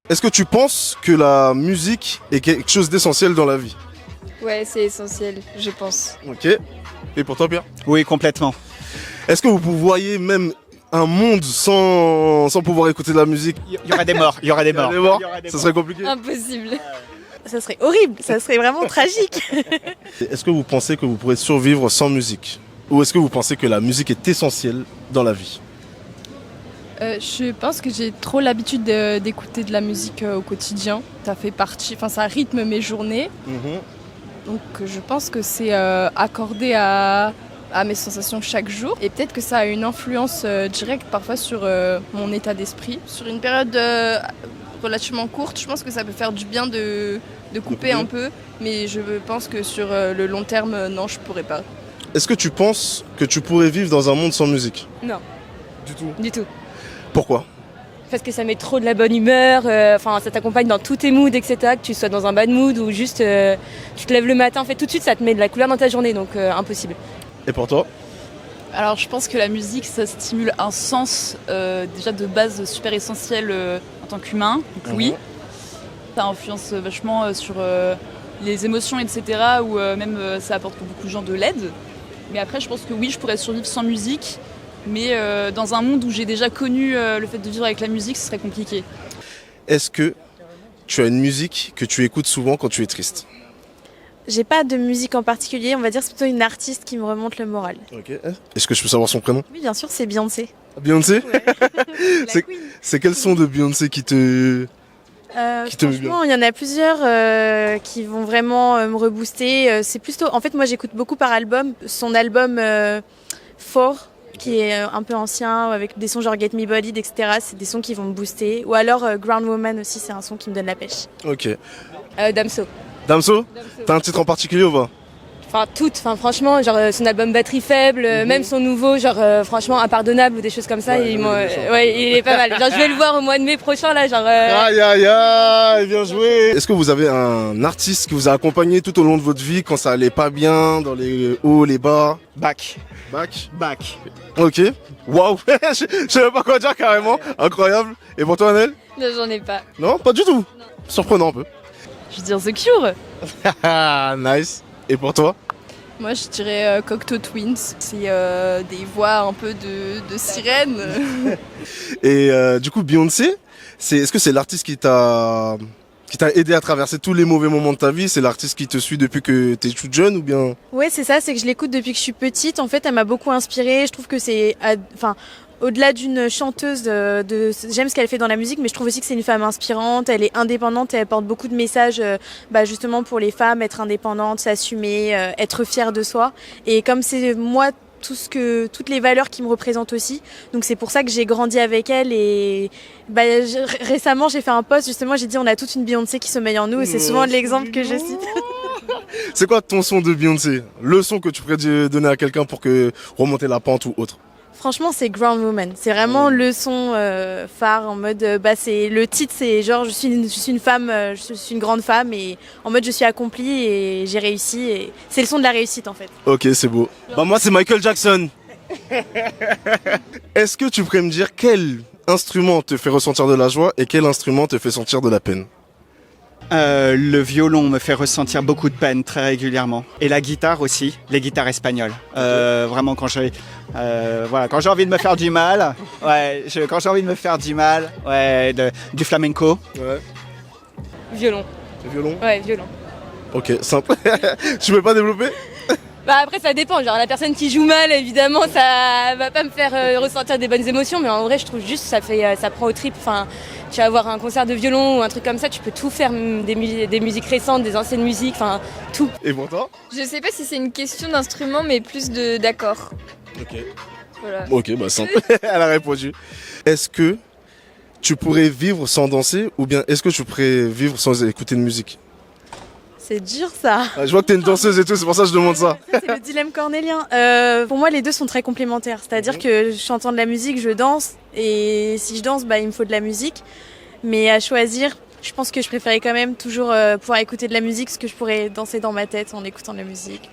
Est-ce que tu penses que la musique est quelque chose d'essentiel dans la vie? Ouais, c'est essentiel, je pense. Ok. Et pour toi, Pierre? Oui, complètement. Est-ce que vous voyez même un monde sans pouvoir écouter de la musique? Il y aurait des morts, il y aurait des morts. Des morts. Il y aurait des Ça morts. serait compliqué. Impossible. Ça serait horrible, ça serait vraiment tragique. Est-ce que vous pensez que vous pourrez survivre sans musique? Ou est-ce que vous pensez que la musique est essentielle dans la vie? Je pense que j'ai trop l'habitude d'écouter de la musique au quotidien. Ça fait partie, enfin ça rythme mes journées. Donc je pense que c'est accordé à mes sensations chaque jour. Et peut-être que ça a une influence directe parfois sur mon état d'esprit. Sur une période relativement courte, je pense que ça peut faire du bien de couper un peu. Mais je pense que sur le long terme, non, je pourrais pas. Est-ce que tu penses que tu pourrais vivre dans un monde sans musique? Non, Du tout. du tout. Pourquoi? Parce que ça met trop de la bonne humeur, enfin ça t'accompagne dans tous tes moods, etc. Que tu sois dans un bad mood ou juste tu te lèves le matin, en fait tout de suite ça te met de la couleur dans ta journée, donc impossible. Et pour toi? Alors je pense que la musique ça stimule un sens déjà de base super essentiel en tant qu'humain, donc oui. Ça influence vachement sur les émotions etc. Ou même ça apporte pour beaucoup de gens de l'aide. Mais après je pense que oui je pourrais survivre sans musique. Mais dans un monde où j'ai déjà connu le fait de vivre avec la musique, ce serait compliqué. Est-ce que tu as une musique que tu écoutes souvent quand tu es triste? J'ai pas de musique en particulier, on va dire c'est plutôt une artiste qui me remonte le moral. Ok. Est-ce que je peux savoir son prénom? Oui, bien sûr, c'est Beyoncé. Beyoncé? La queen. C'est quel son de Beyoncé qui te... Qui te met Franchement, il y en a plusieurs qui vont vraiment me rebooster. C'est plutôt, en fait, moi j'écoute beaucoup par album. Son album Fort, qui est un peu ancien, avec des sons genre Get Me Bodied, etc. C'est des sons qui vont me booster. Ou alors Ground Woman aussi, c'est un son qui me donne la pêche. Ok. Damso. Damso? T'as un titre en particulier ou pas? Enfin toutes, enfin franchement, genre son album Batterie Faible, même son nouveau, genre franchement Impardonnable ou des choses comme ça, Ouais, il est pas mal. Genre je vais le voir au mois de mai prochain là, genre... Aïe aïe aïe, bien joué. Est-ce que vous avez un artiste qui vous a accompagné tout au long de votre vie quand ça allait pas bien, dans les hauts, les bas? Bac. Bac. Ok. Waouh. Je sais même pas quoi dire carrément. Incroyable. Et pour toi, Annelle? Non, j'en ai pas. Non, pas du tout. Surprenant un peu. Je veux dire The Cure. Nice. Et pour toi? Moi je dirais Cocteau Twins. C'est des voix un peu de sirène. Et du coup, Beyoncé, est-ce que c'est l'artiste qui t'a aidé à traverser tous les mauvais moments de ta vie? C'est l'artiste qui te suit depuis que t'es toute jeune ou bien? Ouais, c'est ça, c'est que je l'écoute depuis que je suis petite. En fait, elle m'a beaucoup inspirée. Je trouve que c'est, enfin, au-delà d'une chanteuse, j'aime ce qu'elle fait dans la musique, mais je trouve aussi que c'est une femme inspirante. Elle est indépendante et elle porte beaucoup de messages, justement pour les femmes, être indépendante, s'assumer, être fière de soi. Et comme c'est moi toutes les valeurs qui me représentent aussi. Donc c'est pour ça que j'ai grandi avec elle et récemment j'ai fait un post justement, j'ai dit on a toute une Beyoncé qui sommeille en nous et c'est souvent l'exemple que je cite. C'est quoi ton son de Beyoncé? Le son que tu pourrais donner à quelqu'un pour que remonter la pente ou autre? Franchement c'est Ground Woman, c'est vraiment le son phare en mode, c'est le titre c'est genre je suis une femme, je suis une grande femme et en mode je suis accomplie et j'ai réussi et c'est le son de la réussite en fait. Ok, c'est beau. Bah moi c'est Michael Jackson. Est-ce que tu pourrais me dire quel instrument te fait ressentir de la joie et quel instrument te fait sentir de la peine? Le violon me fait ressentir beaucoup de peine très régulièrement. Et la guitare aussi, les guitares espagnoles. Vraiment quand j'ai envie de me faire du mal, du flamenco. Ouais. Violon. Violon? Ouais, violon. Ok, simple. Tu peux pas développer? Bah après ça dépend, genre la personne qui joue mal évidemment ça va pas me faire ressentir des bonnes émotions, mais en vrai je trouve juste ça prend au trip, enfin tu vas avoir un concert de violon ou un truc comme ça, tu peux tout faire, des musiques récentes, des anciennes musiques, enfin tout. Et pour toi? Je sais pas si c'est une question d'instrument, mais plus d'accords. Ok. Voilà. Ok, bah simple. Elle a répondu. Est-ce que tu pourrais vivre sans danser ou bien est-ce que tu pourrais vivre sans écouter de musique? C'est dur ça. Je vois que t'es une danseuse et tout, c'est pour ça que je demande ça. C'est le dilemme cornélien. Pour moi les deux sont très complémentaires, c'est-à-dire que je j'entends de la musique, je danse et si je danse il me faut de la musique. Mais à choisir, je pense que je préférais quand même toujours pouvoir écouter de la musique parce que je pourrais danser dans ma tête en écoutant de la musique.